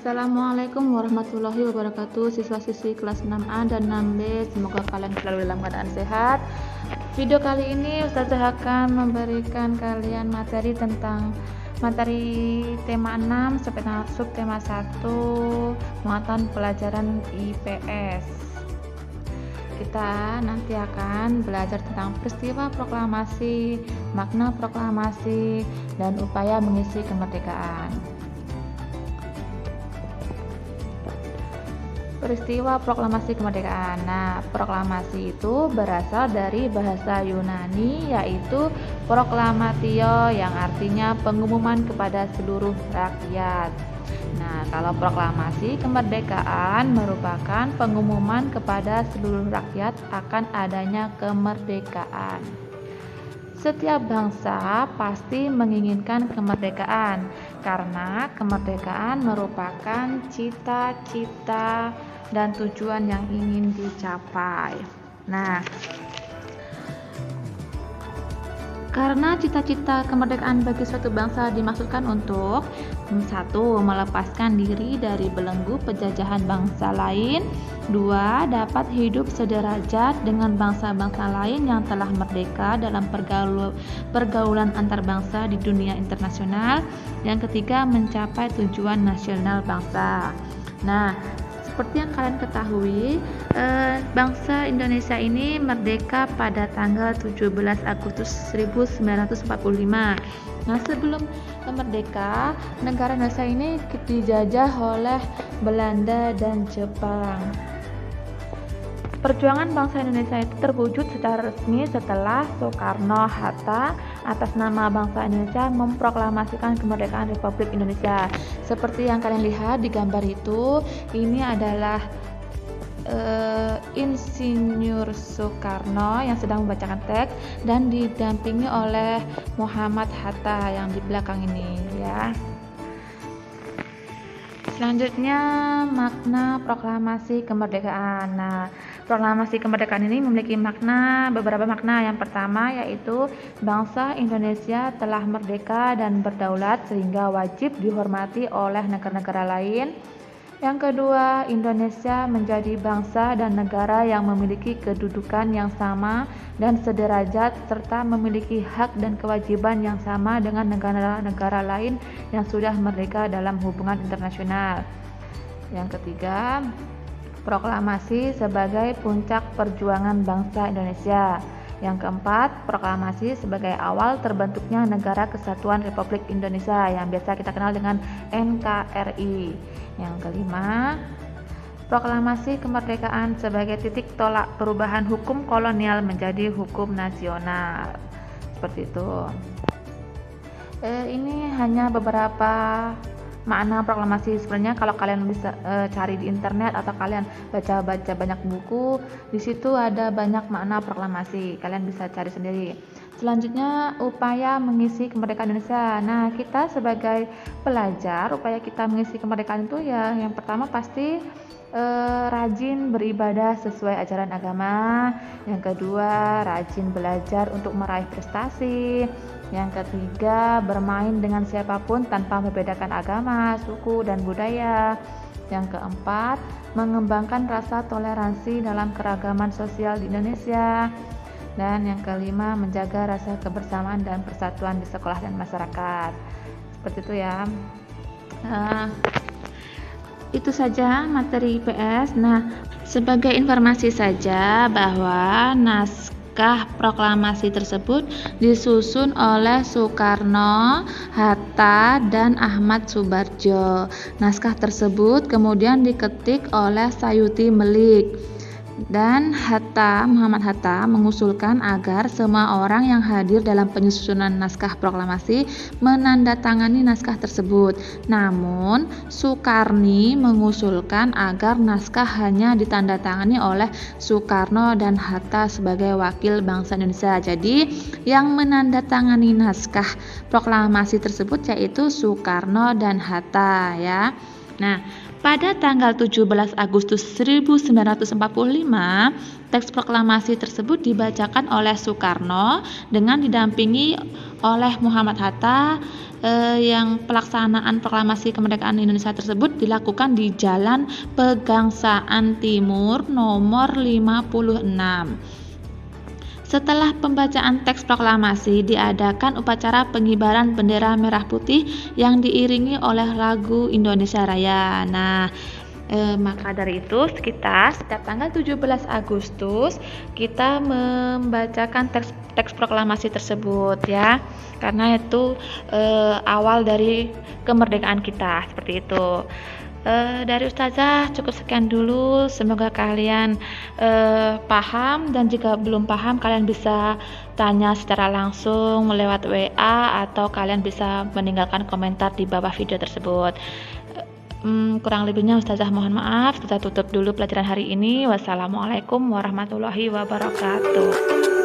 Assalamualaikum warahmatullahi wabarakatuh, siswa-siswi kelas 6A dan 6B. Semoga kalian selalu dalam keadaan sehat. Video kali ini Ustazah akan memberikan kalian materi tentang materi tema 6 sampai subtema 1 muatan pelajaran IPS. Kita nanti akan belajar tentang peristiwa proklamasi, makna proklamasi, dan upaya mengisi kemerdekaan. Peristiwa proklamasi kemerdekaan. Nah, proklamasi itu berasal dari bahasa Yunani yaitu proklamatio yang artinya pengumuman kepada seluruh rakyat. Nah, kalau proklamasi kemerdekaan merupakan pengumuman kepada seluruh rakyat akan adanya kemerdekaan. Setiap bangsa pasti menginginkan kemerdekaan karena kemerdekaan merupakan cita-cita dan tujuan yang ingin dicapai. Nah, karena cita-cita kemerdekaan bagi suatu bangsa dimaksudkan untuk 1. Melepaskan diri dari belenggu penjajahan bangsa lain. 2. Dapat hidup sederajat dengan bangsa-bangsa lain yang telah merdeka dalam pergaulan antar bangsa di dunia internasional. Yang ketiga, mencapai tujuan nasional bangsa. Nah, seperti yang kalian ketahui, bangsa Indonesia ini merdeka pada tanggal 17 Agustus 1945. Nah, sebelum merdeka, negara Indonesia ini dijajah oleh Belanda dan Jepang. Perjuangan bangsa Indonesia itu terwujud secara resmi setelah Soekarno-Hatta atas nama bangsa Indonesia memproklamasikan kemerdekaan Republik Indonesia. Seperti yang kalian lihat di gambar itu, ini adalah Insinyur Soekarno yang sedang membacakan teks dan didampingi oleh Muhammad Hatta yang di belakang ini ya. Selanjutnya, makna proklamasi kemerdekaan. Nah, proklamasi kemerdekaan ini memiliki beberapa makna. Yang pertama yaitu bangsa Indonesia telah merdeka dan berdaulat sehingga wajib dihormati oleh negara-negara lain. Yang kedua, Indonesia menjadi bangsa dan negara yang memiliki kedudukan yang sama dan sederajat serta memiliki hak dan kewajiban yang sama dengan negara-negara lain yang sudah merdeka dalam hubungan internasional. Yang ketiga, proklamasi sebagai puncak perjuangan bangsa Indonesia. Yang keempat, proklamasi sebagai awal terbentuknya Negara Kesatuan Republik Indonesia yang biasa kita kenal dengan NKRI. Yang kelima, proklamasi kemerdekaan sebagai titik tolak perubahan hukum kolonial menjadi hukum nasional. Seperti itu. Ini hanya beberapa makna proklamasi. Sebenarnya kalau kalian bisa cari di internet atau kalian baca-baca banyak buku, di situ ada banyak makna proklamasi. Kalian bisa cari sendiri. Selanjutnya, upaya mengisi kemerdekaan Indonesia. Nah, kita sebagai pelajar, upaya kita mengisi kemerdekaan itu ya yang pertama pasti rajin beribadah sesuai ajaran agama. Yang kedua, rajin belajar untuk meraih prestasi. Yang ketiga, bermain dengan siapapun tanpa membedakan agama, suku, dan budaya. Yang keempat, mengembangkan rasa toleransi dalam keragaman sosial di Indonesia. Dan yang kelima, menjaga rasa kebersamaan dan persatuan di sekolah dan masyarakat. Seperti itu ya. Itu saja materi IPS. Nah, sebagai informasi saja bahwa naskah proklamasi tersebut disusun oleh Soekarno, Hatta, dan Ahmad Subardjo. Naskah tersebut kemudian diketik oleh Sayuti Melik. Dan Muhammad Hatta mengusulkan agar semua orang yang hadir dalam penyusunan naskah proklamasi menandatangani naskah tersebut. Namun, Soekarni mengusulkan agar naskah hanya ditandatangani oleh Soekarno dan Hatta sebagai wakil bangsa Indonesia. Jadi, yang menandatangani naskah proklamasi tersebut yaitu Soekarno dan Hatta ya. Nah, pada tanggal 17 Agustus 1945, teks proklamasi tersebut dibacakan oleh Soekarno dengan didampingi oleh Muhammad Hatta, yang pelaksanaan proklamasi kemerdekaan Indonesia tersebut dilakukan di Jalan Pegangsaan Timur nomor 56. Setelah pembacaan teks proklamasi, diadakan upacara pengibaran bendera merah putih yang diiringi oleh lagu Indonesia Raya. Nah, maka dari itu setiap tanggal 17 Agustus kita membacakan teks proklamasi tersebut ya, karena itu awal dari kemerdekaan kita, seperti itu. Dari Ustazah cukup sekian dulu, semoga kalian paham, dan jika belum paham kalian bisa tanya secara langsung lewat WA atau kalian bisa meninggalkan komentar di bawah video tersebut. Kurang lebihnya Ustazah mohon maaf. Kita tutup dulu pelajaran hari ini. Wassalamualaikum warahmatullahi wabarakatuh.